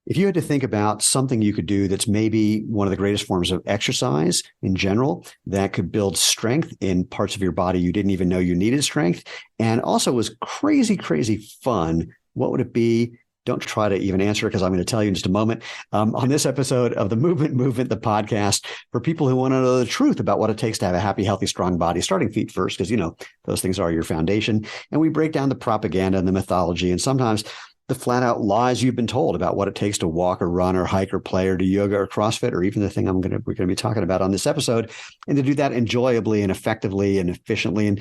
If you had to think about something you could do that's maybe one of the greatest forms of exercise in general that could build strength in parts of your body you didn't even know you needed strength, and also was crazy, crazy fun, what would it be? Don't try to even answer it because I'm going to tell you in just a moment. On this episode of the Movement, the podcast, for people who want to know the truth about what it takes to have a happy, healthy, strong body, starting feet first, because, those things are your foundation. And we break down the propaganda and the mythology and sometimes the flat out lies you've been told about what it takes to walk or run or hike or play or do yoga or CrossFit, or even the thing we're going to be talking about on this episode, and to do that enjoyably and effectively and efficiently. And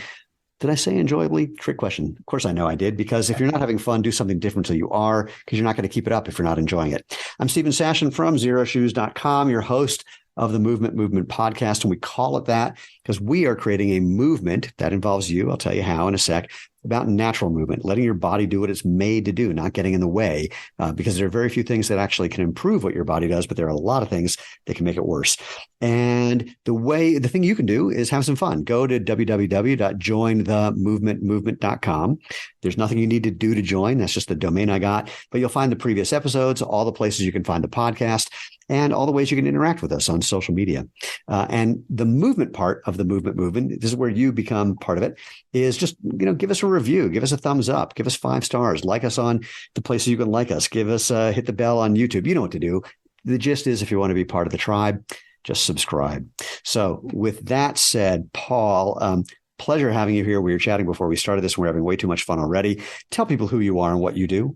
did I say enjoyably? Trick question. Of course I know I did, because if you're not having fun, do something different so you are, because you're not going to keep it up if you're not enjoying it. I'm Stephen Sashen from ZeroShoes.com, your host of the Movement podcast. And we call it that because we are creating a movement that involves you. I'll tell you how in a sec, about natural movement, letting your body do what it's made to do, not getting in the way, because there are very few things that actually can improve what your body does, but there are a lot of things that can make it worse. And the thing you can do is have some fun. Go to www.jointhemovementmovement.com. There's nothing you need to do to join. That's just the domain I got, but you'll find the previous episodes, all the places you can find the podcast, and all the ways you can interact with us on social media. And the movement part of the movement, this is where you become part of it, is just, give us a review, give us a thumbs up, give us 5 stars, like us on the places you can like us, give us hit the bell on YouTube. You know what to do. The gist is, if you want to be part of the tribe, just subscribe. So with that said, Paul, pleasure having you here. We were chatting before we started this, and we're having way too much fun already. Tell people who you are and what you do.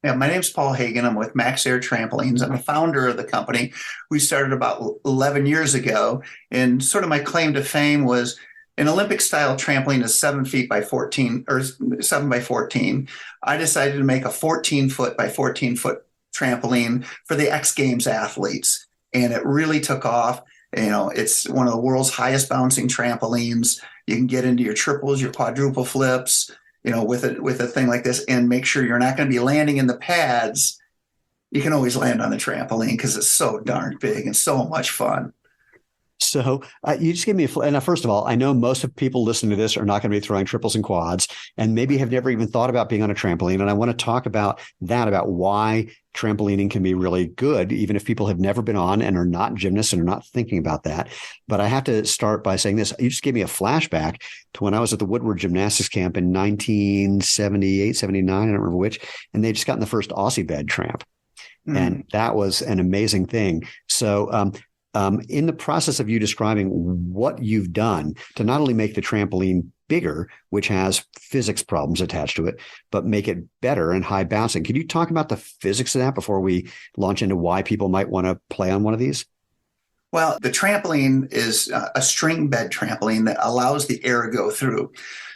Yeah, my name's Paul Hagan. I'm with MaxAir Trampolines. I'm the founder of the company. We started about 11 years ago, and sort of my claim to fame was an Olympic-style trampoline is 7 feet by 14, or 7 by 14. I decided to make a 14-foot by 14-foot trampoline for the X Games athletes, and it really took off. It's one of the world's highest bouncing trampolines. You can get into your triples, your quadruple flips, with a thing like this, and make sure you're not going to be landing in the pads. You can always land on the trampoline because it's so darn big and so much fun. So you just gave me and first of all, I know most of people listening to this are not going to be throwing triples and quads and maybe have never even thought about being on a trampoline. And I want to talk about that, about why trampolining can be really good, even if people have never been on and are not gymnasts and are not thinking about that. But I have to start by saying this. You just gave me a flashback to when I was at the Woodward Gymnastics Camp in 1978, 79, I don't remember which, and they just gotten the first Aussie bed tramp. And that was an amazing thing. So in the process of you describing what you've done to not only make the trampoline bigger, which has physics problems attached to it, but make it better and high bouncing, can you talk about the physics of that before we launch into why people might want to play on one of these? Well, the trampoline is a string bed trampoline that allows the air to go through.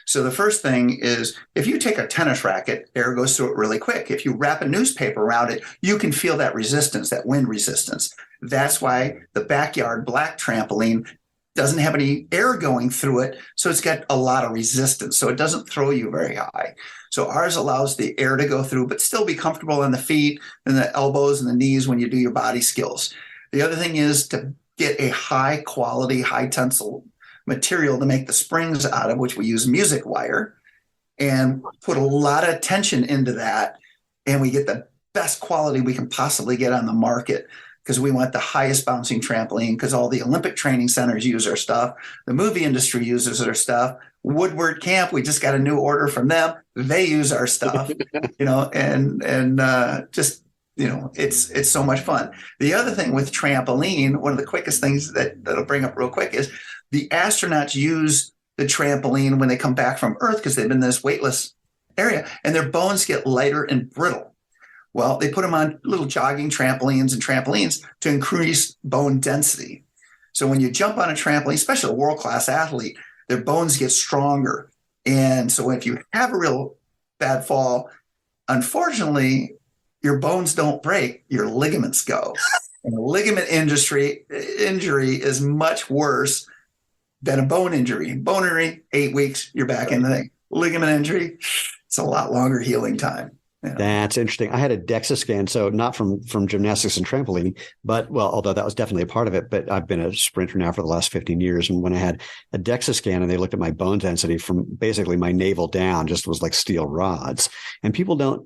So the first thing is, if you take a tennis racket, air goes through it really quick. If you wrap a newspaper around it, you can feel that resistance, that wind resistance. That's why the backyard black trampoline doesn't have any air going through it, so it's got a lot of resistance, so it doesn't throw you very high. So ours allows the air to go through, but still be comfortable on the feet and the elbows and the knees when you do your body skills. The other thing is to get a high quality, high tensile material to make the springs out of, which we use music wire, and put a lot of tension into that, and we get the best quality we can possibly get on the market, because we want the highest bouncing trampoline, because all the Olympic training centers use our stuff. The movie industry uses our stuff. Woodward Camp, we just got a new order from them. They use our stuff, it's so much fun. The other thing with trampoline, one of the quickest things that'll bring up real quick is the astronauts use the trampoline when they come back from Earth, because they've been in this weightless area, and their bones get lighter and brittle. Well, they put them on little jogging trampolines to increase bone density. So when you jump on a trampoline, especially a world-class athlete, their bones get stronger. And so if you have a real bad fall, unfortunately, your bones don't break, your ligaments go. And a ligament injury is much worse than a bone injury. Bone injury, 8 weeks, you're back in the thing. Ligament injury, it's a lot longer healing time. That's interesting. I had a DEXA scan, so not from gymnastics and trampoline, but although that was definitely a part of it, but I've been a sprinter now for the last 15 years. And when I had a DEXA scan and they looked at my bone density from basically my navel down, just was like steel rods. And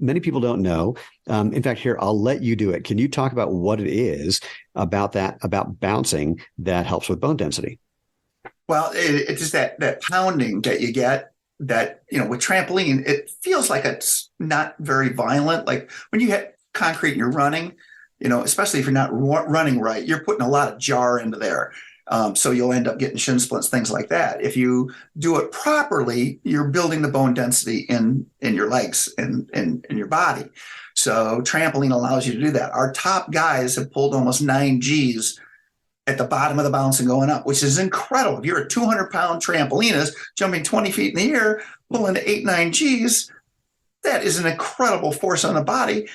many people don't know. In fact, here, I'll let you do it. Can you talk about what it is about bouncing that helps with bone density? Well, it's just that pounding that you get. That, with trampoline, it feels like it's not very violent. Like when you hit concrete and you're running, especially if you're not running right, you're putting a lot of jar into there. So you'll end up getting shin splints, things like that. If you do it properly, you're building the bone density in your legs and in your body. So trampoline allows you to do that. Our top guys have pulled almost 9 Gs at the bottom of the bounce and going up, which is incredible. If you're a 200-pound trampolinist jumping 20 feet in the air, pulling 8, 9 Gs, that is an incredible force on the body.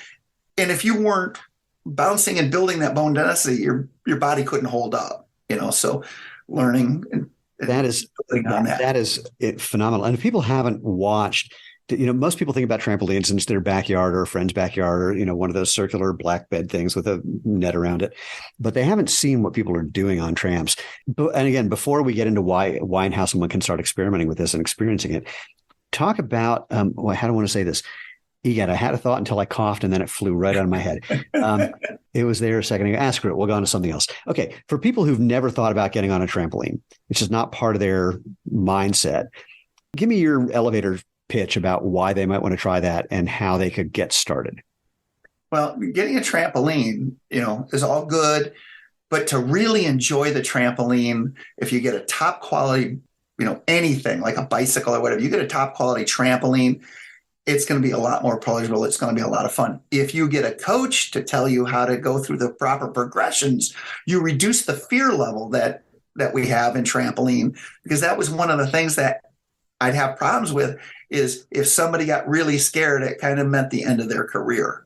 And if you weren't bouncing and building that bone density, your body couldn't hold up. So learning that is phenomenal. And if people haven't watched, most people think about trampolines in their backyard or a friend's backyard or, one of those circular black bed things with a net around it, but they haven't seen what people are doing on tramps. And again, before we get into why and how someone can start experimenting with this and experiencing it, talk about, how do I want to say this? Egad, I had a thought until I coughed and then it flew right out of my head. It was there a second ago. Screw it. We'll go on to something else. Okay. For people who've never thought about getting on a trampoline, which is not part of their mindset, give me your elevator pitch about why they might want to try that and how they could get started. Well, getting a trampoline, is all good, but to really enjoy the trampoline, if you get a top quality, anything like a bicycle or whatever, you get a top quality trampoline, it's going to be a lot more pleasurable. It's going to be a lot of fun. If you get a coach to tell you how to go through the proper progressions, you reduce the fear level that we have in trampoline, because that was one of the things that I'd have problems with, is if somebody got really scared, it kind of meant the end of their career,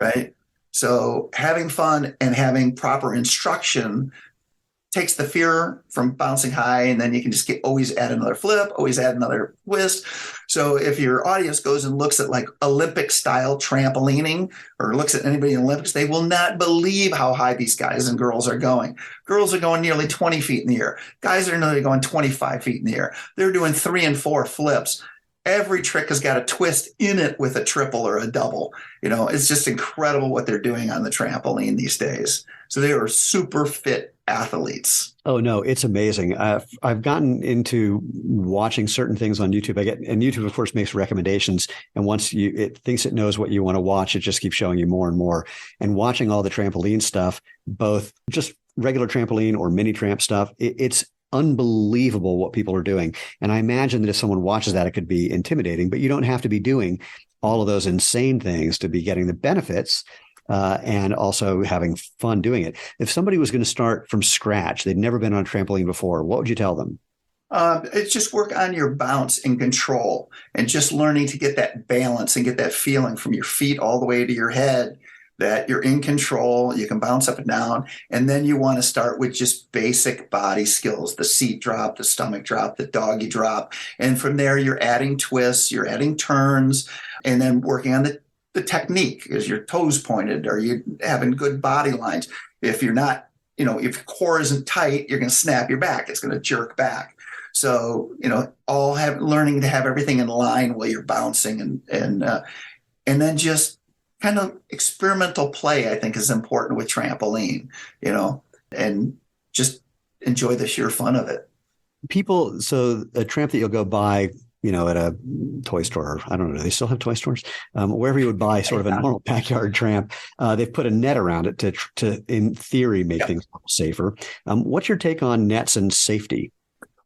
right? So having fun and having proper instruction takes the fear from bouncing high, and then you can just always add another flip, always add another twist. So if your audience goes and looks at like Olympic style trampolining or looks at anybody in the Olympics, they will not believe how high these guys and girls are going. Girls are going nearly 20 feet in the air. Guys are nearly going 25 feet in the air. They're doing 3 and 4 flips. Every trick has got a twist in it with a triple or a double. It's just incredible what they're doing on the trampoline these days. So they are super fit athletes. Oh, no, it's amazing. I've gotten into watching certain things on YouTube. And YouTube, of course, makes recommendations. And once it thinks it knows what you want to watch, it just keeps showing you more and more. And watching all the trampoline stuff, both just regular trampoline or mini tramp stuff, it's unbelievable what people are doing. And I imagine that if someone watches that, it could be intimidating, but you don't have to be doing all of those insane things to be getting the benefits and also having fun doing it. If somebody was going to start from scratch, they'd never been on a trampoline before, what would you tell them? It's just work on your bounce and control, and just learning to get that balance and get that feeling from your feet all the way to your head, that you're in control, you can bounce up and down. And then you want to start with just basic body skills, the seat drop, the stomach drop, the doggy drop. And from there, you're adding twists, you're adding turns, and then working on the technique. Is your toes pointed? Are you having good body lines? If you're not, if your core isn't tight, you're going to snap your back. It's going to jerk back. So, learning to have everything in line while you're bouncing and then just kind of experimental play, I think, is important with trampoline, and just enjoy the sheer fun of it. So a tramp that you'll go buy, at a toy store, I don't know, they still have toy stores, wherever you would buy sort of a normal backyard tramp, they've put a net around it to in theory, make things safer. What's your take on nets and safety?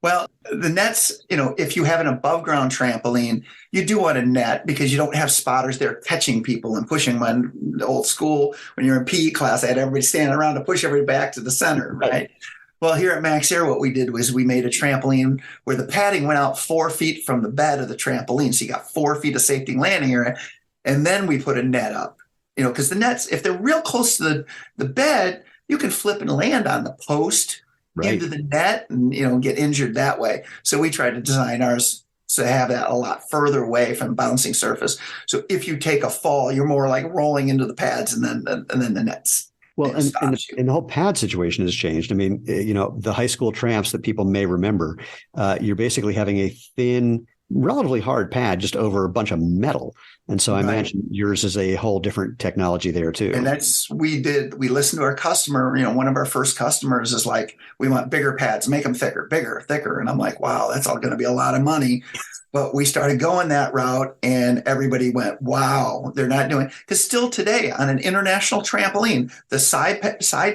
Well, the nets, if you have an above ground trampoline, you do want a net because you don't have spotters there catching people and pushing them. In the old school, when you're in PE class, I had everybody standing around to push everybody back to the center, right? Well, here at MaxAir, what we did was we made a trampoline where the padding went out 4 feet from the bed of the trampoline. So you got 4 feet of safety landing area. And then we put a net up, because the nets, if they're real close to the bed, you can flip and land on the post into the net and, get injured that way. So we tried to design ours So they have that a lot further away from the bouncing surface. So if you take a fall, you're more like rolling into the pads and then the nets. Well, and the whole pad situation has changed. I mean, the high school tramps that people may remember, you're basically having a thin, relatively hard pad just over a bunch of metal. And so I imagine yours is a whole different technology there too. And we listened to our customer. One of our first customers is like, we want bigger pads, make them thicker, bigger, thicker. And I'm like, wow, that's all going to be a lot of money. But we started going that route and everybody went, wow, they're not doing, because still today on an international trampoline, the side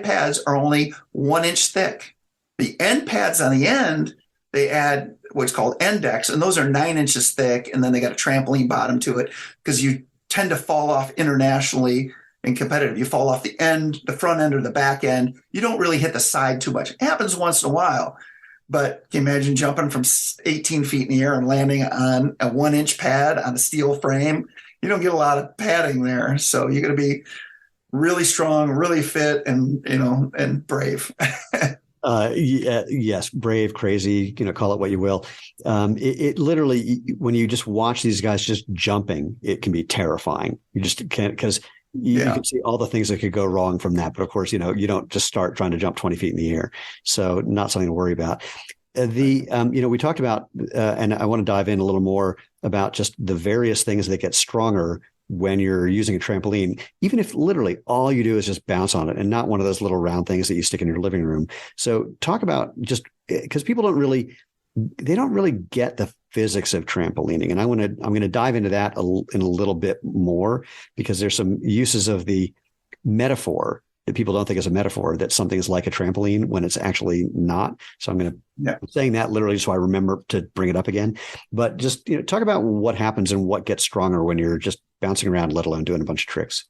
pads are only 1 inch thick. The end pads on the end, they add what's called index, and those are 9 inches thick. And then they got a trampoline bottom to it because you tend to fall off internationally in competitive. You fall off the end, the front end or the back end. You don't really hit the side too much. It happens once in a while. But can you imagine jumping from 18 feet in the air and landing on a 1 inch pad on a steel frame? You don't get a lot of padding there. So you're going to be really strong, really fit, and brave. Yes, brave, crazy, call it what you will. It literally, when you just watch these guys just jumping, it can be terrifying. You just can't, because you can see all the things that could go wrong from that. But of course, you don't just start trying to jump 20 feet in the air. So not something to worry about. We talked about, and I want to dive in a little more about just the various things that get stronger when you're using a trampoline, even if literally all you do is just bounce on it and not one of those little round things that you stick in your living room. So talk about, just because people don't really get the physics of trampolining. And I'm going to dive into that in a little bit more, because there's some uses of the metaphor that people don't think is a metaphor, that something is like a trampoline when it's actually not. So I'm saying that literally so I remember to bring it up again. But just talk about what happens and what gets stronger when you're just bouncing around, let alone doing a bunch of tricks.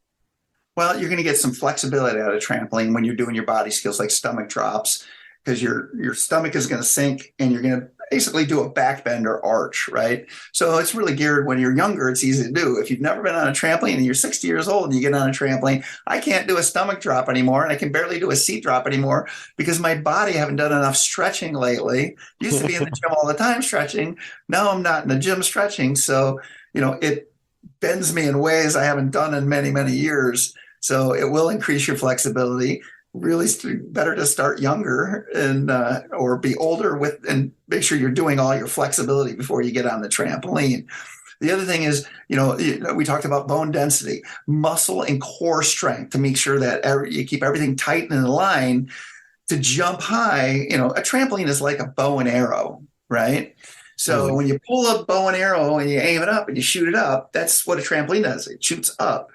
Well, you're going to get some flexibility out of trampoline when you're doing your body skills like stomach drops, because your stomach is going to sink and you're going to basically do a back bend or arch, right? So it's really geared when you're younger. It's easy to do. If you've never been on a trampoline and you're 60 years old and you get on a trampoline, I can't do a stomach drop anymore. And I can barely do a seat drop anymore because my body haven't done enough stretching lately. Used to be in the gym all the time stretching. Now I'm not in the gym stretching. So, it bends me in ways I haven't done in many, many years. So it will increase your flexibility. Really better to start younger and or be older and make sure you're doing all your flexibility before you get on the trampoline. The other thing is, we talked about bone density, muscle and core strength to make sure that you keep everything tight and in line to jump high. A trampoline is like a bow and arrow, right? So when you pull a bow and arrow and you aim it up and you shoot it up, that's what a trampoline does. It shoots up.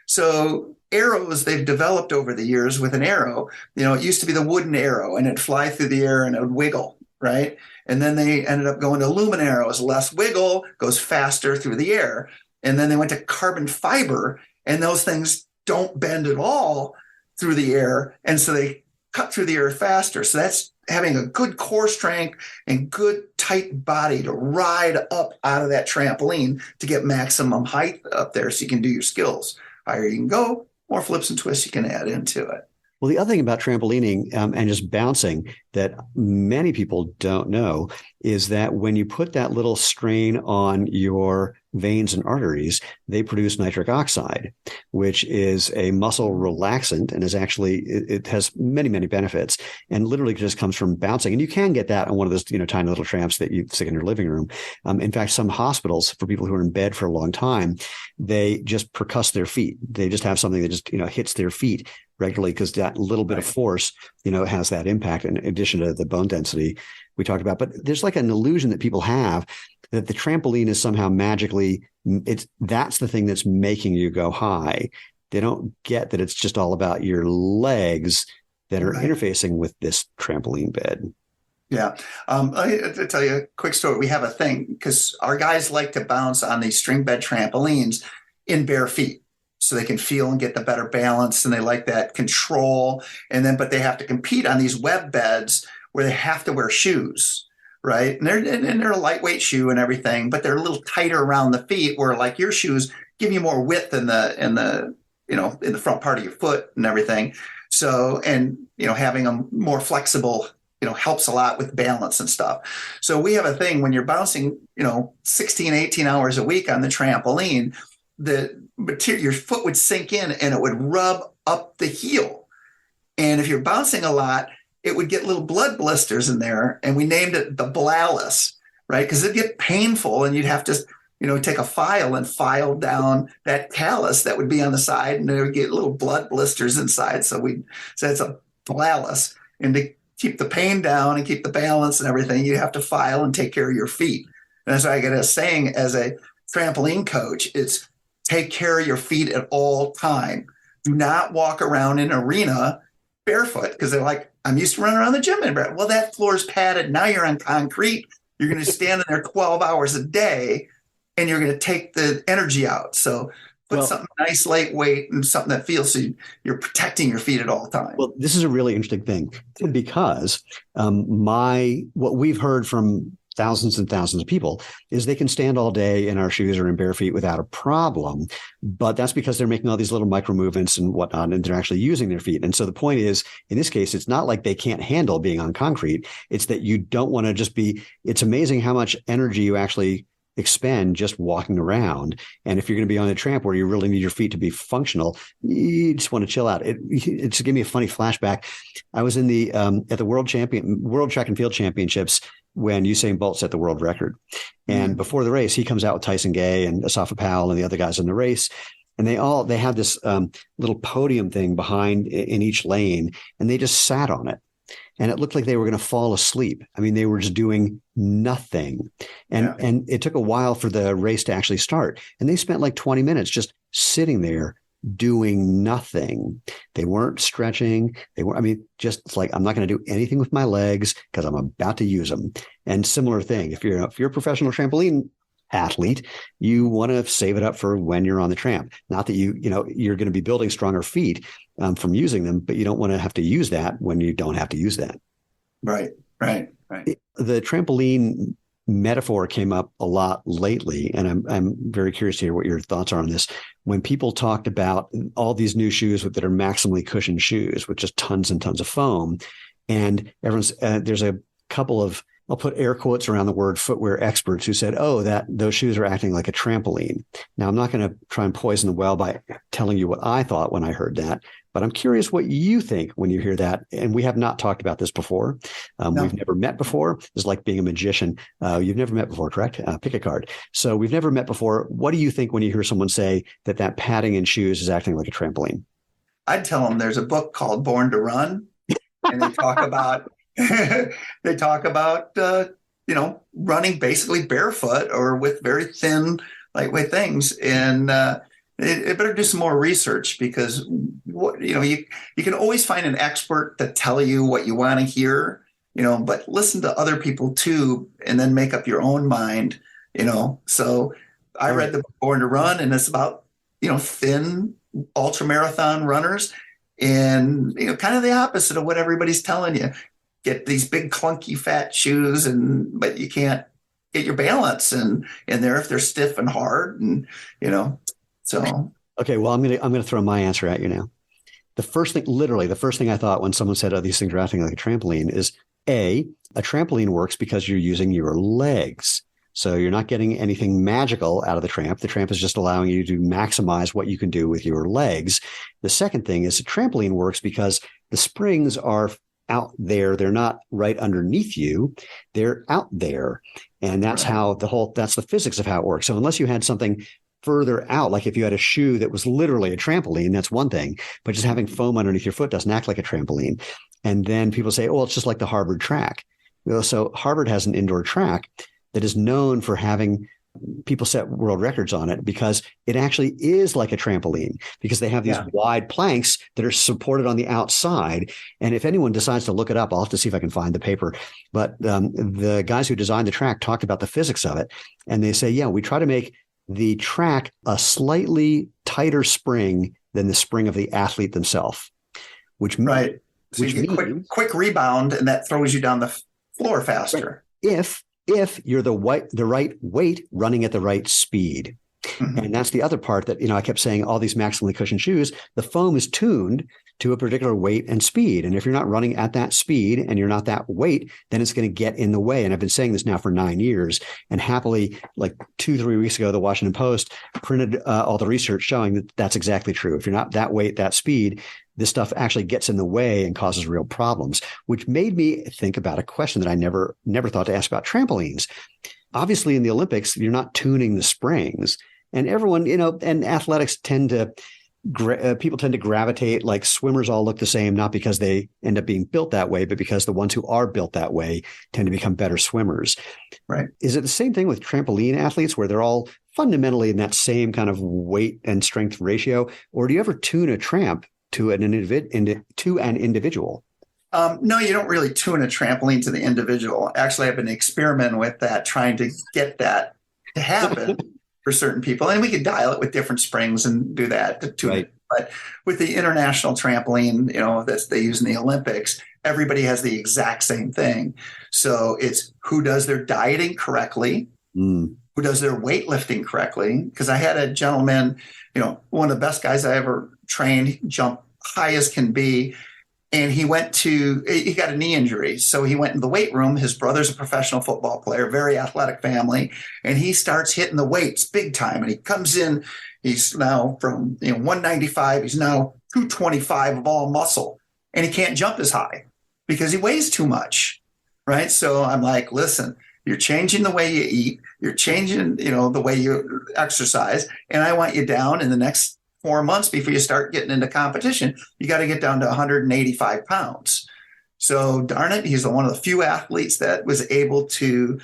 So arrows they've developed over the years with an arrow, it used to be the wooden arrow and it'd fly through the air and it would wiggle, right? And then they ended up going to aluminum arrows, less wiggle, goes faster through the air. And then they went to carbon fiber, and those things don't bend at all through the air. And so they cut through the air faster. So that's having a good core strength and good tight body to ride up out of that trampoline to get maximum height up there so you can do your skills. Higher you can go, more flips and twists you can add into it. Well, the other thing about trampolining and just bouncing that many people don't know is that when you put that little strain on your veins and arteries, they produce nitric oxide, which is a muscle relaxant and is actually, it has many, many benefits and literally just comes from bouncing. And you can get that on one of those, tiny little tramps that you stick in your living room. In fact, some hospitals, for people who are in bed for a long time, they just percuss their feet. They just have something that just, hits their feet regularly, because that little bit of force, has that impact in addition to the bone density we talked about. But there's like an illusion that people have that the trampoline is somehow magically, that's the thing that's making you go high. They don't get that it's just all about your legs that are interfacing with this trampoline bed. Yeah. I'll tell you a quick story. We have a thing because our guys like to bounce on these string bed trampolines in bare feet so they can feel and get the better balance, and they like that control. But they have to compete on these web beds where they have to wear shoes, right? And they're a lightweight shoe and everything, but they're a little tighter around the feet, where like your shoes give you more width in the front part of your foot and everything. So, having a more flexible helps a lot with balance and stuff. So we have a thing when you're bouncing, 16, 18 hours a week on the trampoline, the material, your foot would sink in and it would rub up the heel. And if you're bouncing a lot, it would get little blood blisters in there. And we named it the blallus, right? Because it'd get painful and you'd have to, take a file and file down that callus that would be on the side, and there would get little blood blisters inside. So we said it's a blallus. And to keep the pain down and keep the balance and everything, you have to file and take care of your feet. And that's why I get a saying as a trampoline coach, it's take care of your feet at all time. Do not walk around an arena barefoot, because they're like, I'm used to running around the gym. Well, that floor is padded. Now you're on concrete. You're going to stand in there 12 hours a day, and you're going to take the energy out. So put something nice, lightweight, and something that feels so you're protecting your feet at all times. Well, this is a really interesting thing, because what we've heard from thousands and thousands of people is they can stand all day in our shoes or in bare feet without a problem. But that's because they're making all these little micro movements and whatnot, and they're actually using their feet. And so the point is, in this case, it's not like they can't handle being on concrete. It's that you don't want to just be, it's amazing how much energy you actually expend just walking around. And if you're going to be on a tramp where you really need your feet to be functional, you just want to chill out. It just gave me a funny flashback. I was in the at the World Track and Field Championships when Usain Bolt set the world record. And before the race, he comes out with Tyson Gay and Asafa Powell and the other guys in the race. And they had this little podium thing behind in each lane, and they just sat on it. And it looked like they were going to fall asleep. I mean, they were just doing nothing. And it took a while for the race to actually start. And they spent like 20 minutes just sitting there doing nothing. They weren't stretching. Just like, I'm not going to do anything with my legs because I'm about to use them. And similar thing, if you're a professional trampoline athlete, you want to save it up for when you're on the tramp. Not that you're going to be building stronger feet from using them, but you don't want to have to use that when you don't have to use that. Right. The trampoline metaphor came up a lot lately, and I'm very curious to hear what your thoughts are on this. When people talked about all these new shoes that are maximally cushioned shoes with just tons and tons of foam, and everyone's there's a couple of, I'll put air quotes around the word, footwear experts who said, that those shoes are acting like a trampoline. Now, I'm not going to try and poison the well by telling you what I thought when I heard that, but I'm curious what you think when you hear that. And we have not talked about this before. No. We've never met before. It's like being a magician. You've never met before, correct? Pick a card. So we've never met before. What do you think when you hear someone say that padding in shoes is acting like a trampoline? I'd tell them there's a book called Born to Run, and they talk about running basically barefoot or with very thin, lightweight things. And it better do some more research, because you can always find an expert to tell you what you want to hear, but listen to other people too, and then make up your own mind, So I read the book Born to Run, and it's about, thin ultra marathon runners, and, kind of the opposite of what everybody's telling you. Get these big clunky fat shoes, but you can't get your balance in there if they're stiff and hard, and so. Okay, well, I'm gonna throw my answer at you now. The first thing I thought when someone said, these things are acting like a trampoline is a trampoline works because you're using your legs. So you're not getting anything magical out of the tramp. The tramp is just allowing you to maximize what you can do with your legs. The second thing is the trampoline works because the springs are out there. They're not right underneath you. They're out there. And that's how that's the physics of how it works. So unless you had something further out, like if you had a shoe that was literally a trampoline, that's one thing, but just having foam underneath your foot doesn't act like a trampoline. And then people say, it's just like the Harvard track. So Harvard has an indoor track that is known for having people set world records on it because it actually is like a trampoline, because they have these wide planks that are supported on the outside. And if anyone decides to look it up, I'll have to see if I can find the paper. But the guys who designed the track talked about the physics of it. And they say, we try to make the track a slightly tighter spring than the spring of the athlete themselves, which right. So you get quick rebound, and that throws you down the floor faster. If you're the right weight running at the right speed. Mm-hmm. And that's the other part that, I kept saying all these maximally cushioned shoes, the foam is tuned to a particular weight and speed. And if you're not running at that speed and you're not that weight, then it's going to get in the way. And I've been saying this now for 9 years. And happily, like 2-3 weeks ago, the Washington Post printed all the research showing that that's exactly true. If you're not that weight, that speed, this stuff actually gets in the way and causes real problems, which made me think about a question that I never thought to ask about trampolines. Obviously, in the Olympics, you're not tuning the springs, and everyone, and athletics people tend to gravitate, like swimmers all look the same, not because they end up being built that way, but because the ones who are built that way tend to become better swimmers. Right. Is it the same thing with trampoline athletes where they're all fundamentally in that same kind of weight and strength ratio? Or do you ever tune a tramp to an individual? No, you don't really tune a trampoline to the individual. Actually, I've been experimenting with that, trying to get that to happen for certain people. And we could dial it with different springs and do that to tune it. But with the international trampoline, that they use in the Olympics, everybody has the exact same thing. So it's who does their dieting correctly, who does their weightlifting correctly. Because I had a gentleman, one of the best guys I ever trained, jump high as can be. And he got a knee injury. So he went in the weight room. His brother's a professional football player, very athletic family. And he starts hitting the weights big time. And he comes in, he's now from 195, he's now 225 of all muscle. And he can't jump as high because he weighs too much, right? So I'm like, listen, you're changing the way you eat. You're changing, the way you exercise. And I want you down in the next 4 months before you start getting into competition. You got to get down to 185 pounds. So darn it, he's one of the few athletes that was able to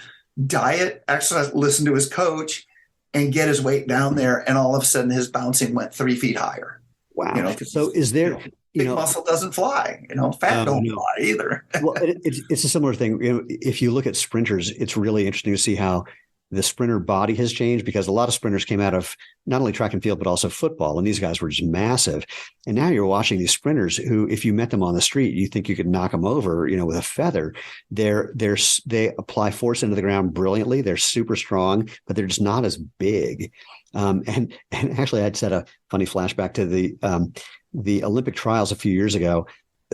diet, exercise, listen to his coach, and get his weight down there. And all of a sudden his bouncing went 3 feet higher. Wow. So is there... big muscle doesn't fly, fat don't fly either. Well, it's a similar thing. If you look at sprinters, it's really interesting to see how the sprinter body has changed, because a lot of sprinters came out of not only track and field, but also football. And these guys were just massive. And now you're watching these sprinters who, if you met them on the street, you think you could knock them over, with a feather. They apply force into the ground brilliantly. They're super strong, but they're just not as big. And actually, I'd said a funny flashback to the Olympic trials a few years ago.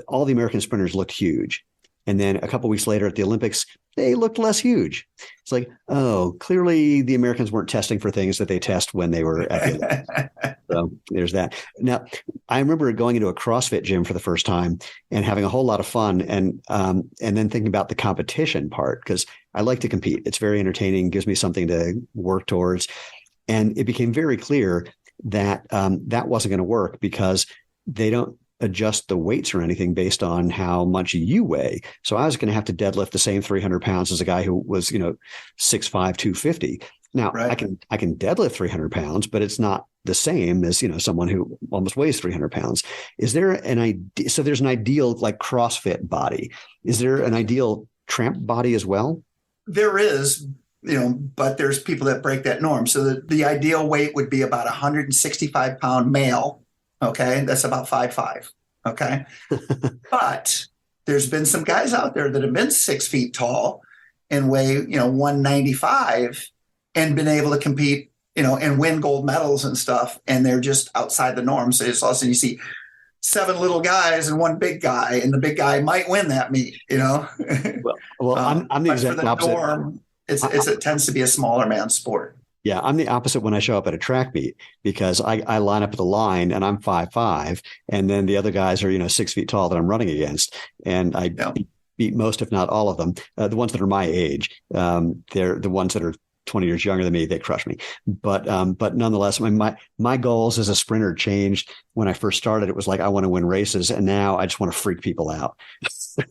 All the American sprinters looked huge. And then a couple of weeks later at the Olympics, they looked less huge. It's like, oh, clearly the Americans weren't testing for things that they test when they were at the Olympics. So there's that. Now, I remember going into a CrossFit gym for the first time and having a whole lot of fun, and then thinking about the competition part, because I like to compete. It's very entertaining, gives me something to work towards. And it became very clear that that wasn't going to work, because they don't adjust the weights or anything based on how much you weigh. So I was going to have to deadlift the same 300 pounds as a guy who was, 6'5", 250. Now, right. I can deadlift 300 pounds, but it's not the same as, someone who almost weighs 300 pounds. Is there an idea? So there's an ideal like CrossFit body. Is there an ideal tramp body as well? There is, but there's people that break that norm. So the ideal weight would be about 165 pound male. Okay. That's about 5'5". Okay. But there's been some guys out there that have been 6 feet tall and weigh, 195 and been able to compete, and win gold medals and stuff. And they're just outside the norm. So it's all of a sudden you see 7 little guys and 1 big guy, and the big guy might win that meet, Well, I'm the exact opposite. Norm, it tends to be a smaller man's sport. Yeah, I'm the opposite when I show up at a track meet, because I line up at the line and I'm 5'5", and then the other guys are 6 feet tall that I'm running against, and I beat most, if not all of them. The ones that are my age, they're the ones that are 20 years younger than me. They crush me, but nonetheless, my goals as a sprinter changed. When I first started, it was like I want to win races, and now I just want to freak people out.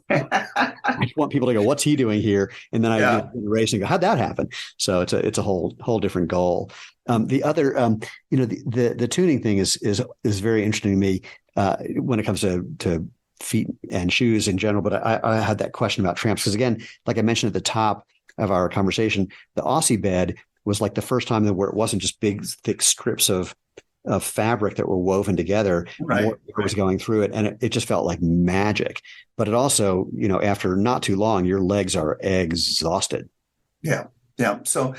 I just want people to go, "What's he doing here?" And then I get in the race and go, "How'd that happen?" So it's a whole different goal. The other, the tuning thing is very interesting to me when it comes to feet and shoes in general. But I had that question about tramps, because again, like I mentioned at the top of our conversation, the Aussie bed was like the first time where it wasn't just big, thick strips of fabric that were woven together. Right. It was going through it, and it just felt like magic. But it also, after not too long, your legs are exhausted. Yeah. Yeah. So,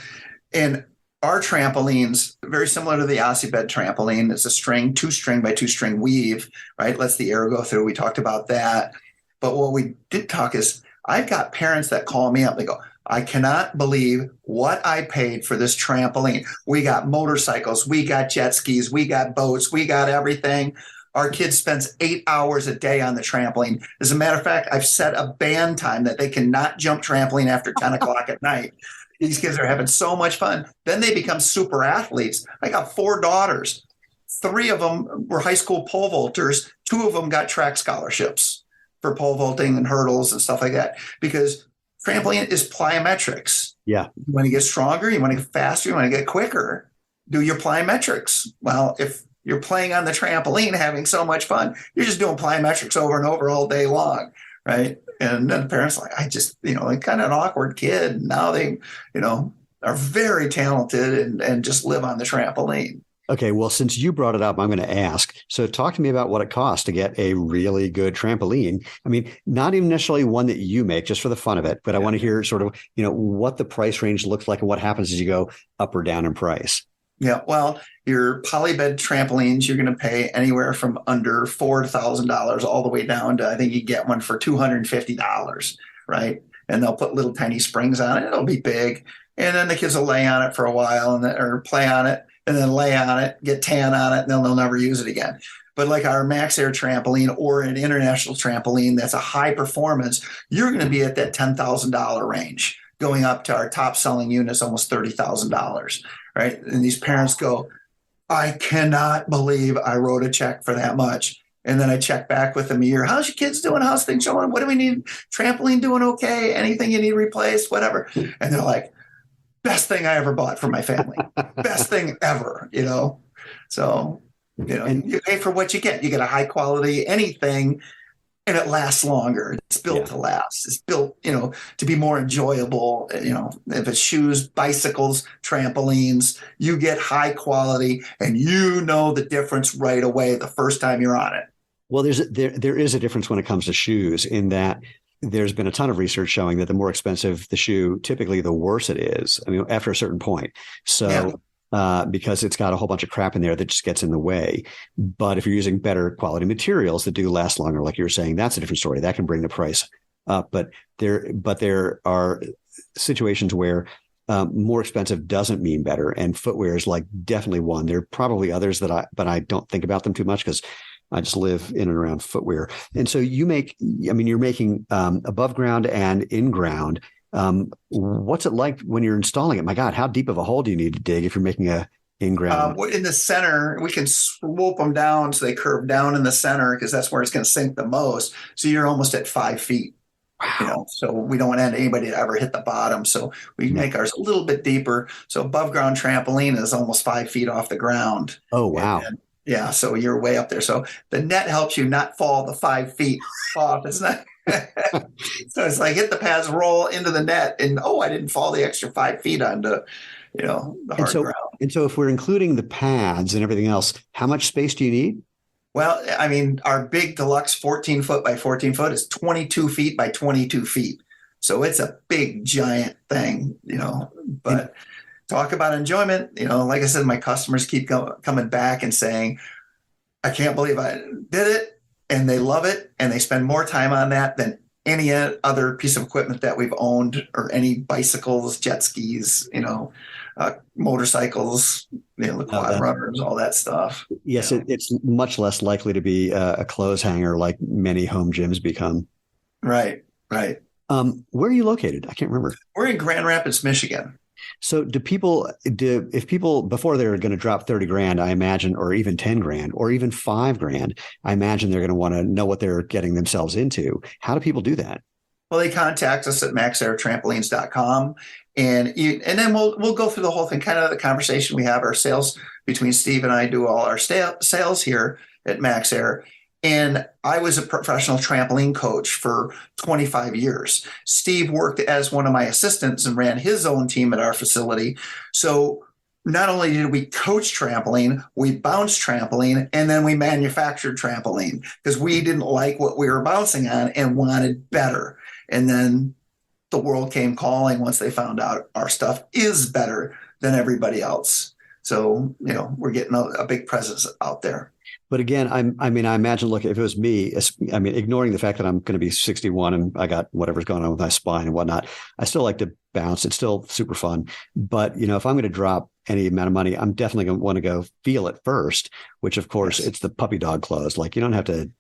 and our trampolines, very similar to the Aussie bed trampoline. It's a string, 2-string by 2-string weave, right? Lets the air go through. We talked about that. But what we did talk is I've got parents that call me up. They go, I cannot believe what I paid for this trampoline. We got motorcycles, we got jet skis, we got boats, we got everything. Our kid spends 8 hours a day on the trampoline. As a matter of fact, I've set a ban time that they cannot jump trampoline after 10 o'clock at night. These kids are having so much fun. Then they become super athletes. I got 4 daughters. 3 of them were high school pole vaulters. 2 of them got track scholarships for pole vaulting and hurdles and stuff like that, because trampoline is plyometrics. Yeah. You want to get stronger, you want to get faster, you want to get quicker, do your plyometrics. Well, if you're playing on the trampoline, having so much fun, you're just doing plyometrics over and over all day long, right? And then the parents are like, I just, like kind of an awkward kid. Now they, are very talented and just live on the trampoline. Okay, well, since you brought it up, I'm going to ask. So talk to me about what it costs to get a really good trampoline. I mean, not even necessarily one that you make, just for the fun of it, but I want to hear sort of, what the price range looks like and what happens as you go up or down in price. Yeah, well, your polybed trampolines, you're going to pay anywhere from under $4,000 all the way down to, I think you get one for $250, right? And they'll put little tiny springs on it. It'll be big. And then the kids will lay on it for a while or play on it and then lay on it, get tan on it, and then they'll never use it again. But like our MaxAir trampoline or an international trampoline that's a high performance, you're going to be at that $10,000 range, going up to our top selling units, almost $30,000. Right. And these parents go, I cannot believe I wrote a check for that much. And then I check back with them a year. How's your kids doing? How's things going? What do we need? Trampoline doing okay? Anything you need replaced? Whatever. And they're like, best thing I ever bought for my family. Best thing ever, So, and you pay for what you get. You get a high quality anything. And it lasts longer. It's built to last. It's built, to be more enjoyable. If it's shoes, bicycles, trampolines, you get high quality and the difference right away the first time you're on it. Well, there is a difference when it comes to shoes, in that there's been a ton of research showing that the more expensive the shoe, typically the worse it is. I mean, after a certain point. So because it's got a whole bunch of crap in there that just gets in the way. But if you're using better quality materials that do last longer, like you were saying, that's a different story. That can bring the price up. But there are situations where more expensive doesn't mean better. And footwear is like definitely one. There are probably others but I don't think about them too much because I just live in and around footwear. And so you're making above ground and in ground. What's it like when you're installing it? My God, how deep of a hole do you need to dig if you're making a in-ground? In the center, we can swoop them down so they curve down in the center because that's where it's going to sink the most. So you're almost at 5 feet. Wow. So we don't want anybody to ever hit the bottom. So we make ours a little bit deeper. So above ground trampoline is almost 5 feet off the ground. Oh, wow. And so you're way up there. So the net helps you not fall the 5 feet off. It's not. So it's like hit the pads, roll into the net, and I didn't fall the extra 5 feet onto, the hard ground. And so if we're including the pads and everything else, how much space do you need? Well, I mean, our big deluxe 14 foot by 14 foot is 22 feet by 22 feet. So it's a big, giant thing, but talk about enjoyment. Like I said, my customers keep coming back and saying, I can't believe I did it. And they love it, and they spend more time on that than any other piece of equipment that we've owned, or any bicycles, jet skis, motorcycles, the quad runners, all that stuff. Yes, it's much less likely to be a clothes hanger like many home gyms become. Right. Where are you located? I can't remember. We're in Grand Rapids, Michigan. So if people before they're going to drop 30 grand, I imagine, or even 10 grand, or even 5 grand, I imagine they're going to want to know what they're getting themselves into. How do people do that? Well, they contact us at MaxAirTrampolines.com, and then we'll go through the whole thing, kind of the conversation we have. Our sales between Steve and I do all our sales here at MaxAir. And I was a professional trampoline coach for 25 years. Steve worked as one of my assistants and ran his own team at our facility. So not only did we coach trampoline, we bounced trampoline, and then we manufactured trampoline because we didn't like what we were bouncing on and wanted better. And then the world came calling once they found out our stuff is better than everybody else. So, we're getting a big presence out there. But again, I imagine, look, if it was me, ignoring the fact that I'm going to be 61 and I got whatever's going on with my spine and whatnot, I still like to bounce. It's still super fun. But, if I'm going to drop any amount of money, I'm definitely going to want to go feel it first, which of course it's the puppy dog clothes. Like you don't have to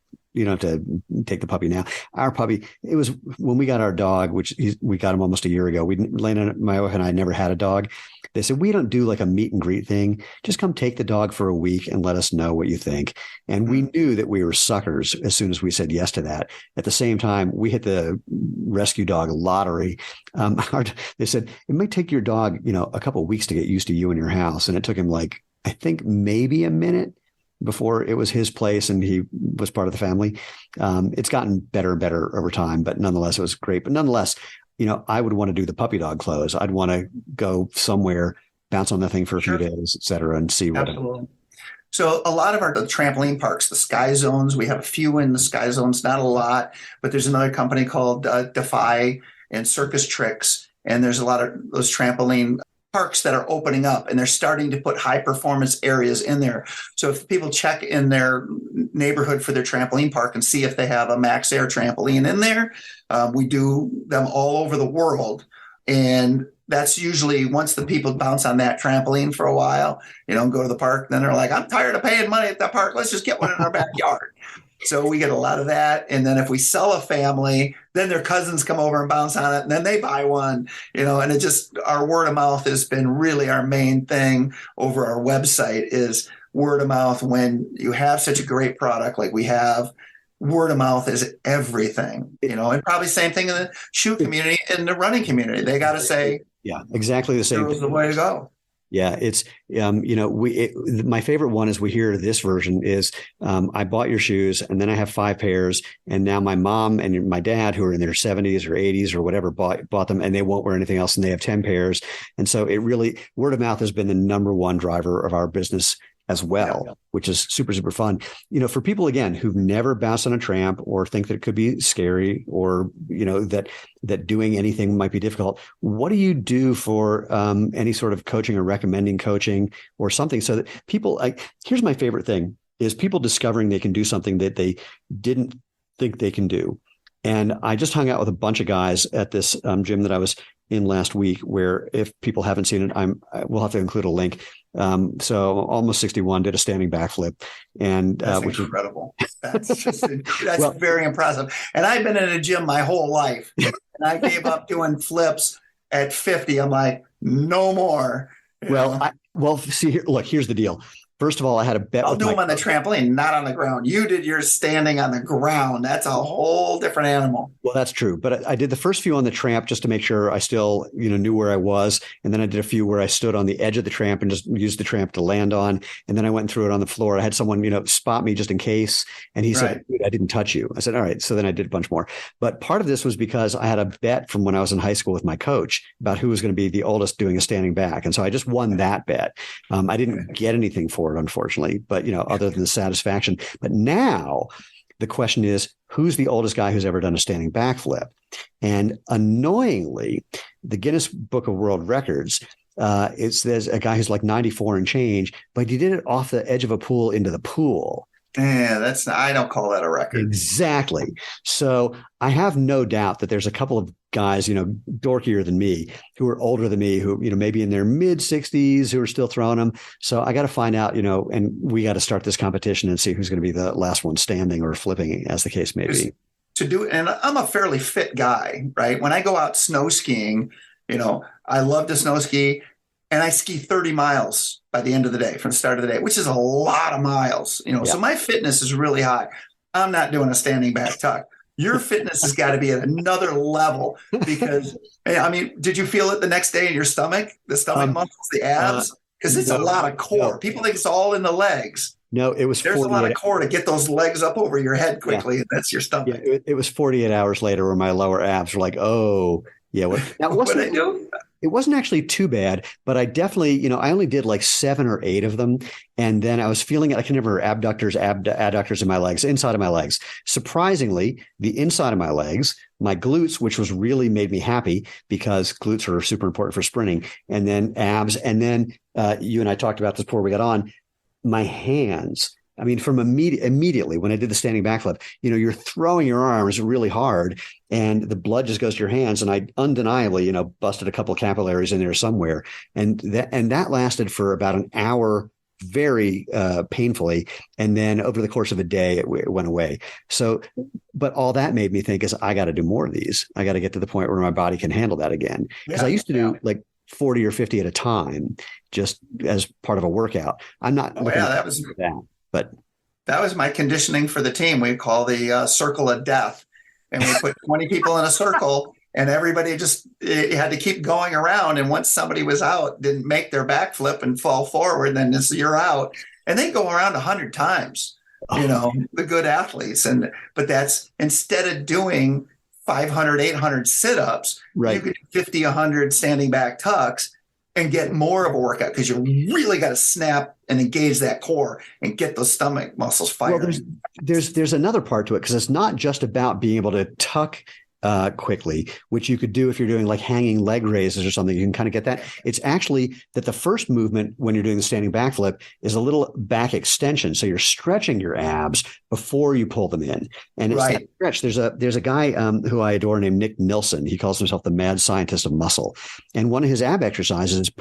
take the puppy now. Our puppy, it was when we got our dog, we got him almost a year ago. My wife and I never had a dog. They said, we don't do like a meet and greet thing. Just come take the dog for a week and let us know what you think. And we knew that we were suckers as soon as we said yes to that. At the same time, we hit the rescue dog lottery. They said, it might take your dog, a couple of weeks to get used to you and your house. And it took him I think maybe a minute before it was his place and he was part of the family. It's gotten better and better over time, but nonetheless, it was great. But nonetheless, I would want to do the puppy dog clothes. I'd want to go somewhere, bounce on the thing for a few days, et cetera, and see what. Absolutely. So a lot of the trampoline parks, the Sky Zones, we have a few in the Sky Zones, not a lot, but there's another company called Defy and Circus Tricks. And there's a lot of those trampoline parks that are opening up, and they're starting to put high performance areas in there. So if people check in their neighborhood for their trampoline park and see if they have a MaxAir trampoline in there, we do them all over the world. And that's usually once the people bounce on that trampoline for a while, go to the park, then they're like, I'm tired of paying money at the park. Let's just get one in our backyard. So we get a lot of that. And then if we sell a family, then their cousins come over and bounce on it, and then they buy one, and it just, our word of mouth has been really our main thing over our website is word of mouth. When you have such a great product like we have, word of mouth is everything, and probably same thing in the shoe community and the running community. They got to say, yeah, exactly the same. It was the way to go. Yeah, it's, my favorite one is we hear this version is, I bought your shoes and then I have 5 pairs. And now my mom and my dad, who are in their 70s or 80s or whatever, bought them and they won't wear anything else and they have 10 pairs. And so it really, word of mouth has been the number one driver of our business as well, which is super, super fun. For people, again, who've never bounced on a tramp or think that it could be scary or, that doing anything might be difficult. What do you do for any sort of coaching or recommending coaching or something so that people, here's my favorite thing is people discovering they can do something that they didn't think they can do. And I just hung out with a bunch of guys at this gym that I was in last week, where if people haven't seen it, we'll have to include a link. So almost 61 did a standing backflip, and which is incredible. That's very impressive. And I've been in a gym my whole life, and I gave up doing flips at 50. I'm like, no more. See here. Look, here's the deal. First of all, I had a bet. I'll do them on the trampoline, not on the ground. You did yours standing on the ground. That's a whole different animal. Well, that's true. But I did the first few on the tramp just to make sure I still, knew where I was. And then I did a few where I stood on the edge of the tramp and just used the tramp to land on. And then I went and threw it on the floor. I had someone, spot me just in case. And he said, I didn't touch you. I said, all right. So then I did a bunch more. But part of this was because I had a bet from when I was in high school with my coach about who was going to be the oldest doing a standing back. And so I just won that bet. I didn't get anything for it, unfortunately, but other than the satisfaction. But now the question is, who's the oldest guy who's ever done a standing backflip? And annoyingly, the Guinness Book of World Records, there's a guy who's like 94 and change, but he did it off the edge of a pool into the pool. Yeah, I don't call that a record. Exactly. So I have no doubt that there's a couple of guys, dorkier than me, who are older than me, who, maybe in their mid 60s, who are still throwing them. So I got to find out, and we got to start this competition and see who's going to be the last one standing or flipping, as the case may be. To do, and I'm a fairly fit guy, right? When I go out snow skiing, I love to snow ski. And I ski 30 miles by the end of the day, from the start of the day, which is a lot of miles, So my fitness is really high. I'm not doing a standing back tuck. Your fitness has got to be at another level because, did you feel it the next day in your stomach, the stomach muscles, the abs? Because it's a lot of core. No. People think it's all in the legs. No, it was. There's a lot of core to get those legs up over your head quickly, and that's your stomach. Yeah, it was 48 hours later where my lower abs were like, oh, yeah. What did I do? it wasn't actually too bad, but I definitely, I only did like 7 or 8 of them. And then I was feeling it. I can never abductors, adductors in my legs, inside of my legs. Surprisingly, the inside of my legs, my glutes, which was really made me happy because glutes are super important for sprinting, and then abs. And then you and I talked about this before we got on, my hands. I mean, from immediately when I did the standing backflip, you're throwing your arms really hard and the blood just goes to your hands. And I undeniably, busted a couple of capillaries in there somewhere. And that lasted for about an hour, very painfully. And then over the course of a day, it went away. So, but all that made me think is I got to do more of these. I got to get to the point where my body can handle that again. Because I used to do like 40 or 50 at a time, just as part of a workout. I'm not. That was that. But that was my conditioning for the team. We call the circle of death, and we put 20 people in a circle, and everybody just had to keep going around. And once somebody was out, didn't make their backflip and fall forward, then you're out. And they go around 100 times. The good athletes, but that's instead of doing 500, 800 sit-ups, right. You could do 50, 100 standing back tucks and get more of a workout because you really got to snap and engage that core and get those stomach muscles firing. Well, there's another part to it because it's not just about being able to tuck quickly, which you could do if you're doing like hanging leg raises or something. You can kind of get that. It's actually that the first movement when you're doing the standing backflip is a little back extension. So you're stretching your abs before you pull them in. And it's that stretch. There's a guy who I adore named Nick Nilsson. He calls himself the mad scientist of muscle. And one of his ab exercises is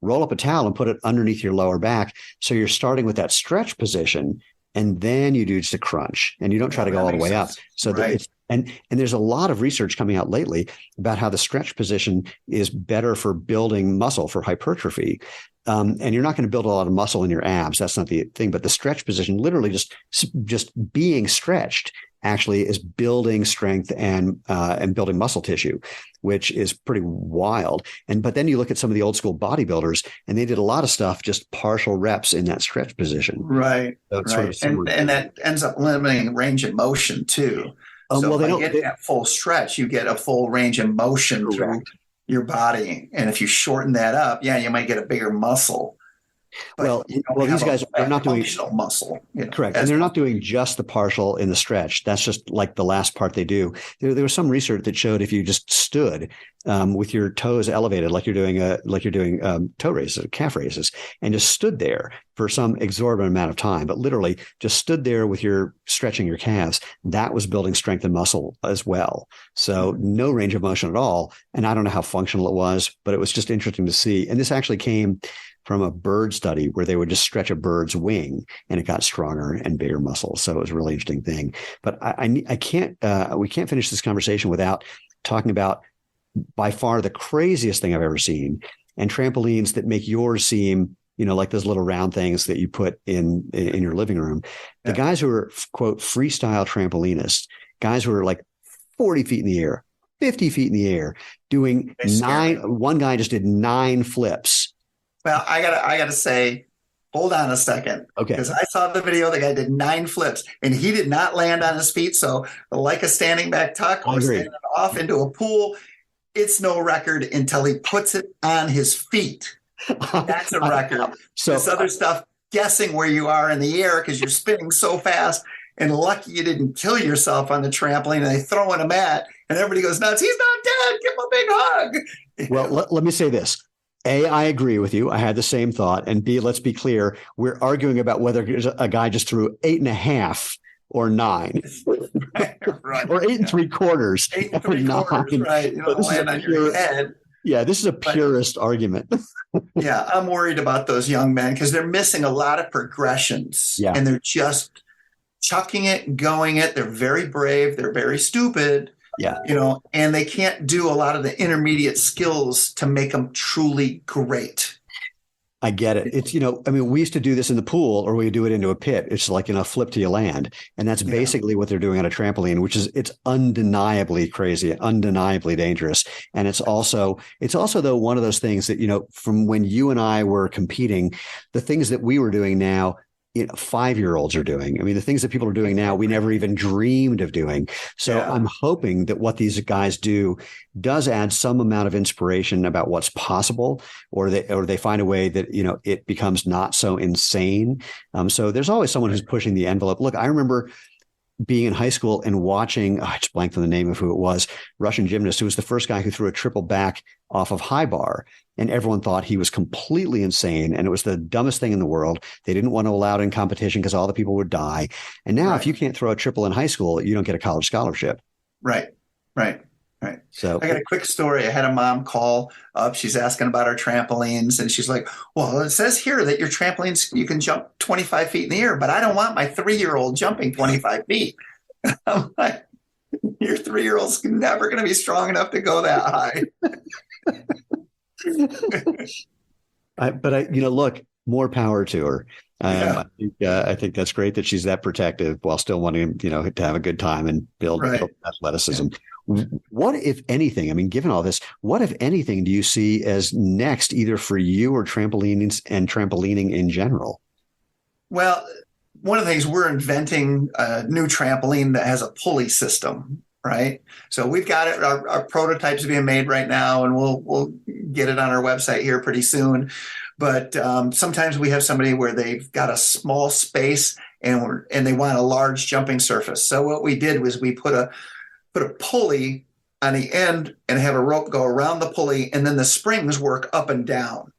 roll up a towel and put it underneath your lower back. So you're starting with that stretch position. And then you do just a crunch and you don't try to go all the way up. So and there's a lot of research coming out lately about how the stretch position is better for building muscle for hypertrophy. And you're not going to build a lot of muscle in your abs. That's not the thing. But the stretch position, literally just being stretched, actually is building strength and building muscle tissue, which is pretty wild. But then you look at some of the old school bodybuilders, and they did a lot of stuff just partial reps in that stretch position. Right. So right. Sort of and that ends up limiting range of motion too. So if you get that full stretch, you get a full range of motion through your body. And if you shorten that up, you might get a bigger muscle. But these guys are not doing functional muscle. Correct. And they're not doing just the partial in the stretch. That's just like the last part they do. There was some research that showed if you just stood with your toes elevated, like you're doing toe raises, calf raises, and just stood there for some exorbitant amount of time, but literally just stood there with your stretching your calves, that was building strength and muscle as well. So no range of motion at all. And I don't know how functional it was, but it was just interesting to see. And this actually came from a bird study where they would just stretch a bird's wing and it got stronger and bigger muscles. So it was a really interesting thing. But we can't finish this conversation without talking about by far the craziest thing I've ever seen, and trampolines that make yours seem, like those little round things that you put in your living room. The guys who are, quote, freestyle trampolinists, guys who are like 40 feet in the air, 50 feet in the air, doing one guy just did 9 flips. Well, I gotta say, hold on a second. Okay. Because I saw the video, the guy did 9 flips and he did not land on his feet. So like a standing back tuck or standing off into a pool, it's no record until he puts it on his feet. That's a record. So this other stuff, guessing where you are in the air because you're spinning so fast, and lucky you didn't kill yourself on the trampoline, and they throw in a mat and everybody goes nuts. He's not dead. Give him a big hug. Well, let me say this. A, I agree with you. I had the same thought. And B, let's be clear. We're arguing about whether a guy just threw 8.5 or 9, right. or 8 3/4. 8 3/4, right. Land on your head. Yeah, this is a purist argument. Yeah, I'm worried about those young men because they're missing a lot of progressions. Yeah. And they're just chucking it, going it. They're very brave. They're very stupid. Yeah. And they can't do a lot of the intermediate skills to make them truly great. I get it. It's, we used to do this in the pool, or we do it into a pit. It's like, flip till you land. And that's basically what they're doing on a trampoline, which is, it's undeniably crazy, undeniably dangerous. And it's also though, one of those things that, from when you and I were competing, the things that we were doing now 5-year-olds are doing. I mean, the things that people are doing now, we never even dreamed of doing. So I'm hoping that what these guys do does add some amount of inspiration about what's possible, or they find a way that, it becomes not so insane. So there's always someone who's pushing the envelope. Look, I remember being in high school and watching, I just blanked on the name of who it was, Russian gymnast, who was the first guy who threw a triple back off of high bar. And everyone thought he was completely insane. And it was the dumbest thing in the world. They didn't want to allow it in competition because all the people would die. And now if you can't throw a triple in high school, you don't get a college scholarship. Right. So I got a quick story. I had a mom call up. She's asking about our trampolines. And she's like, well, it says here that your trampolines, you can jump 25 feet in the air, but I don't want my 3-year-old jumping 25 feet. I'm like, your 3-year-old's never going to be strong enough to go that high. Look, more power to her. I think that's great that she's that protective while still wanting, to have a good time and build athleticism. What, if anything, I mean, given all this, what, if anything, do you see as next, either for you or trampolines and trampolining in general? Well, one of the things, we're inventing a new trampoline that has a pulley system, right? So we've got it. Our prototypes are being made right now, and we'll get it on our website here pretty soon. But sometimes we have somebody where they've got a small space and they want a large jumping surface. So what we did was we put a pulley on the end and have a rope go around the pulley, and then the springs work up and down.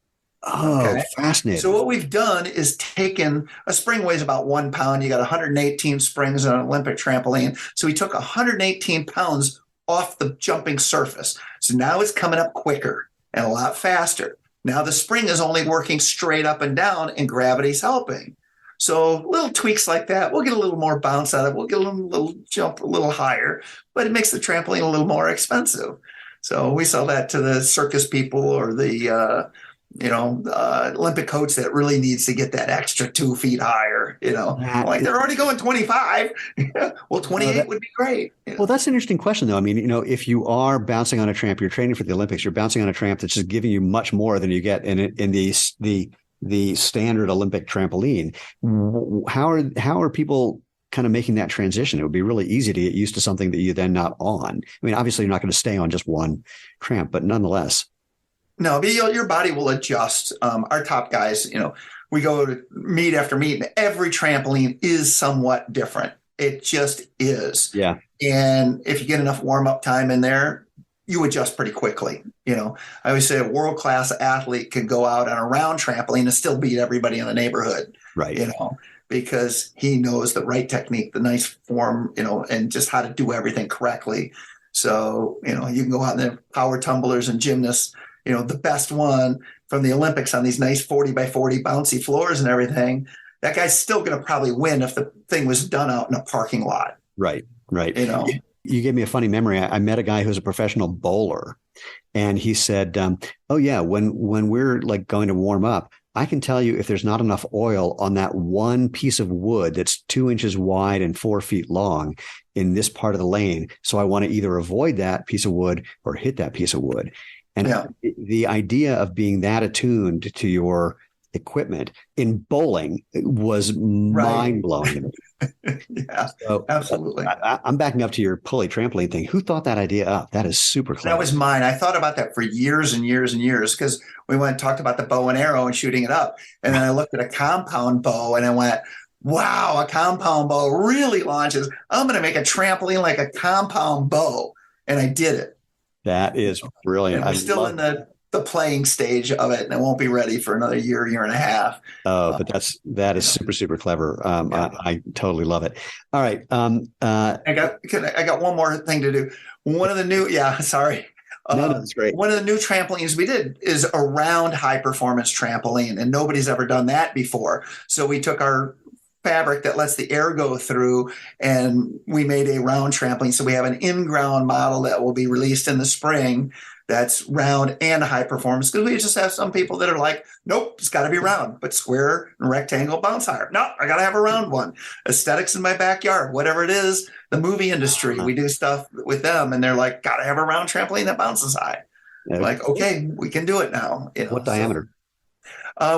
Oh, fascinating. So what we've done is taken, a spring weighs about 1 pound. You got 118 springs on an Olympic trampoline. So we took 118 pounds off the jumping surface. So now it's coming up quicker and a lot faster. Now the spring is only working straight up and down, and gravity's helping. So little tweaks like that, we'll get a little more bounce out of it. We'll get a little jump a little higher, but it makes the trampoline a little more expensive. So we sell that to the circus people or the Olympic coach that really needs to get that extra 2 feet higher. Like they're already going 25. Well, 28 would be great. Well, that's an interesting question, though. I mean, if you are bouncing on a tramp, you're training for the Olympics, you're bouncing on a tramp that's just giving you much more than you get in the standard Olympic trampoline. How are people kind of making that transition? It would be really easy to get used to something that you're then not on. I mean, obviously, you're not going to stay on just one tramp, but nonetheless. No, but your body will adjust. Our top guys, we go to meet after meet, and every trampoline is somewhat different. It just is. Yeah. And if you get enough warm-up time in there, you adjust pretty quickly. I always say a world-class athlete can go out on a round trampoline and still beat everybody in the neighborhood. Right. Because he knows the right technique, the nice form, and just how to do everything correctly. So, you can go out there, power tumblers and gymnasts, the best one from the Olympics on these nice 40 by 40 bouncy floors and everything, that guy's still going to probably win if the thing was done out in a parking lot. Right. You gave me a funny memory. I met a guy who's a professional bowler, and he said, oh yeah, when we're like going to warm up, I can tell you if there's not enough oil on that one piece of wood that's 2 inches wide and 4 feet long in this part of the lane. So I want to either avoid that piece of wood or hit that piece of wood. And the idea of being that attuned to your equipment in bowling was mind-blowing to me. Yeah, so, absolutely. I'm backing up to your pulley trampoline thing. Who thought that idea up? That is super clever. That was mine. I thought about that for years and years and years, because we went and talked about the bow and arrow and shooting it up. And then I looked at a compound bow and I went, wow, a compound bow really launches. I'm going to make a trampoline like a compound bow. And I did it. That is brilliant. And we're still in the playing stage of it, and it won't be ready for another year and a half. Oh, but that is super, super clever. I totally love it. All right. I got one more thing to do. One of the new, sorry. No, that's great. One of the new trampolines we did is a round high performance trampoline, and nobody's ever done that before. So we took our fabric that lets the air go through, and we made a round trampoline. So we have an in-ground model that will be released in the spring that's round and high performance, because we just have some people that are like, nope, it's got to be round, but square and rectangle bounce higher. No, I got to have a round one. Aesthetics in my backyard, whatever it is, the movie industry, we do stuff with them, and they're like, got to have a round trampoline that bounces high. Like, okay, we can do it now. What diameter?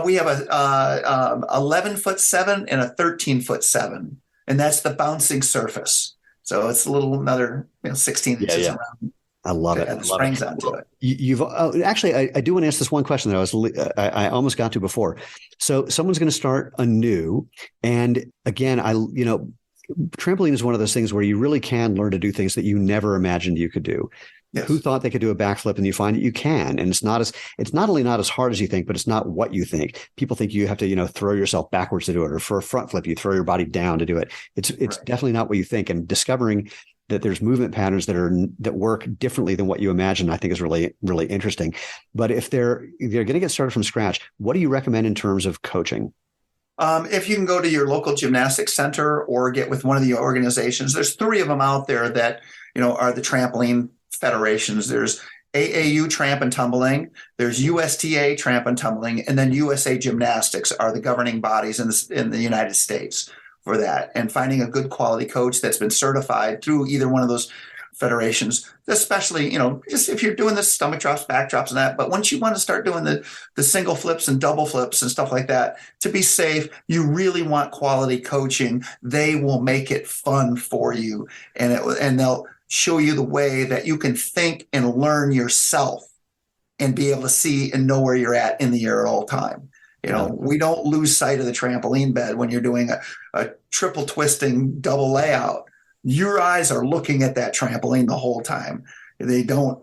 We have a 11'7" and a 13'7", and that's the bouncing surface. So it's a little another 16 inches around. I love it. And the springs onto it. You've actually, I do want to ask this one question that I almost got to before. So someone's going to start anew, and again, trampoline is one of those things where you really can learn to do things that you never imagined you could do. Yes. Who thought they could do a backflip, and you find that you can, and it's not only not as hard as you think, but it's not what you think. People think you have to, throw yourself backwards to do it, or for a front flip, you throw your body down to do it. It's right. Definitely not what you think, and discovering that there's movement patterns that work differently than what you imagine, I think is really, really interesting. But if they're going to get started from scratch, what do you recommend in terms of coaching? If you can go to your local gymnastics center or get with one of the organizations, there's 3 of them out there that, are the trampoline federations. There's AAU Tramp and Tumbling, there's USTA Tramp and Tumbling, and then USA Gymnastics are the governing bodies in the United States for that. And finding a good quality coach that's been certified through either one of those federations, especially, just if you're doing the stomach drops, back drops and that, but once you want to start doing the single flips and double flips and stuff like that, to be safe, you really want quality coaching. They will make it fun for you, and they'll show you the way that you can think and learn yourself and be able to see and know where you're at in the air at all time. We don't lose sight of the trampoline bed when you're doing a triple twisting double layout. Your eyes are looking at that trampoline the whole time. They don't,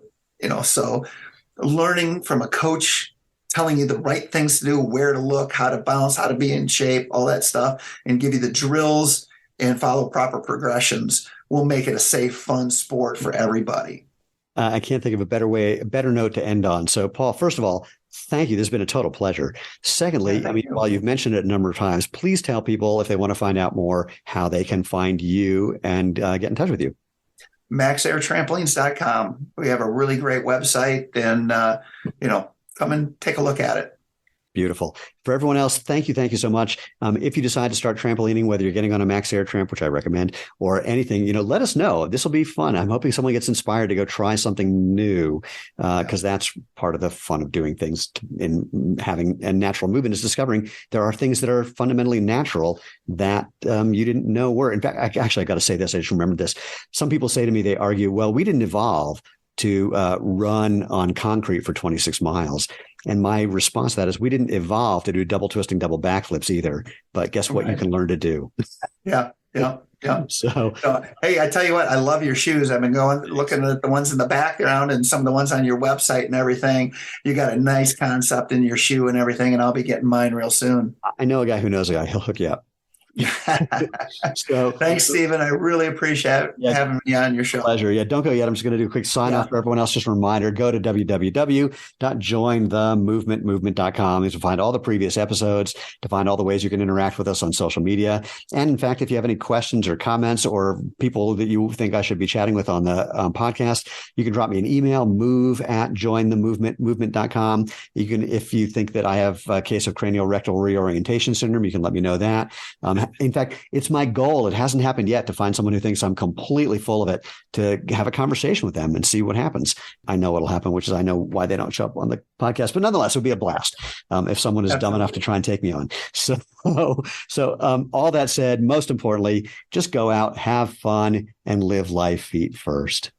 so learning from a coach telling you the right things to do, where to look, how to bounce, how to be in shape, all that stuff, and give you the drills and follow proper progressions will make it a safe, fun sport for everybody. I can't think of a better note to end on. So, Paul, first of all, thank you. This has been a total pleasure. Secondly, while you've mentioned it a number of times, please tell people if they want to find out more, how they can find you and get in touch with you. MaxAirTrampolines.com. We have a really great website, and, come and take a look at it. Beautiful. For everyone else, thank you so much. If you decide to start trampolining, whether you're getting on a MaxAir tramp, which I recommend, or anything, let us know. This will be fun. I'm hoping someone gets inspired to go try something new, because that's part of the fun of doing things in having a natural movement, is discovering there are things that are fundamentally natural that you didn't know were. In fact, I got to say this. I just remembered this. Some people say to me, they argue, well, we didn't evolve to run on concrete for 26 miles. And my response to that is, we didn't evolve to do double twisting, double backflips either. But guess what? Right. You can learn to do. Yeah. So, hey, I tell you what, I love your shoes. I've been looking at the ones in the background and some of the ones on your website and everything. You got a nice concept in your shoe and everything, and I'll be getting mine real soon. I know a guy who knows a guy. He'll hook you up. So thanks, Stephen. I really appreciate having me on your show. Pleasure. Yeah, don't go yet. I'm just going to do a quick sign off for everyone else. Just a reminder, go to www.jointhemovement.com to find all the previous episodes, to find all the ways you can interact with us on social media. And in fact, if you have any questions or comments or people that you think I should be chatting with on the podcast, you can drop me an email, move@jointhemovement.com. You can, if you think that I have a case of cranial rectal reorientation syndrome, you can let me know that. In fact, it's my goal. It hasn't happened yet to find someone who thinks I'm completely full of it, to have a conversation with them and see what happens. I know what'll happen, which is I know why they don't show up on the podcast, but nonetheless, it'll be a blast if someone is dumb enough to try and take me on. So all that said, most importantly, just go out, have fun, and live life feet first.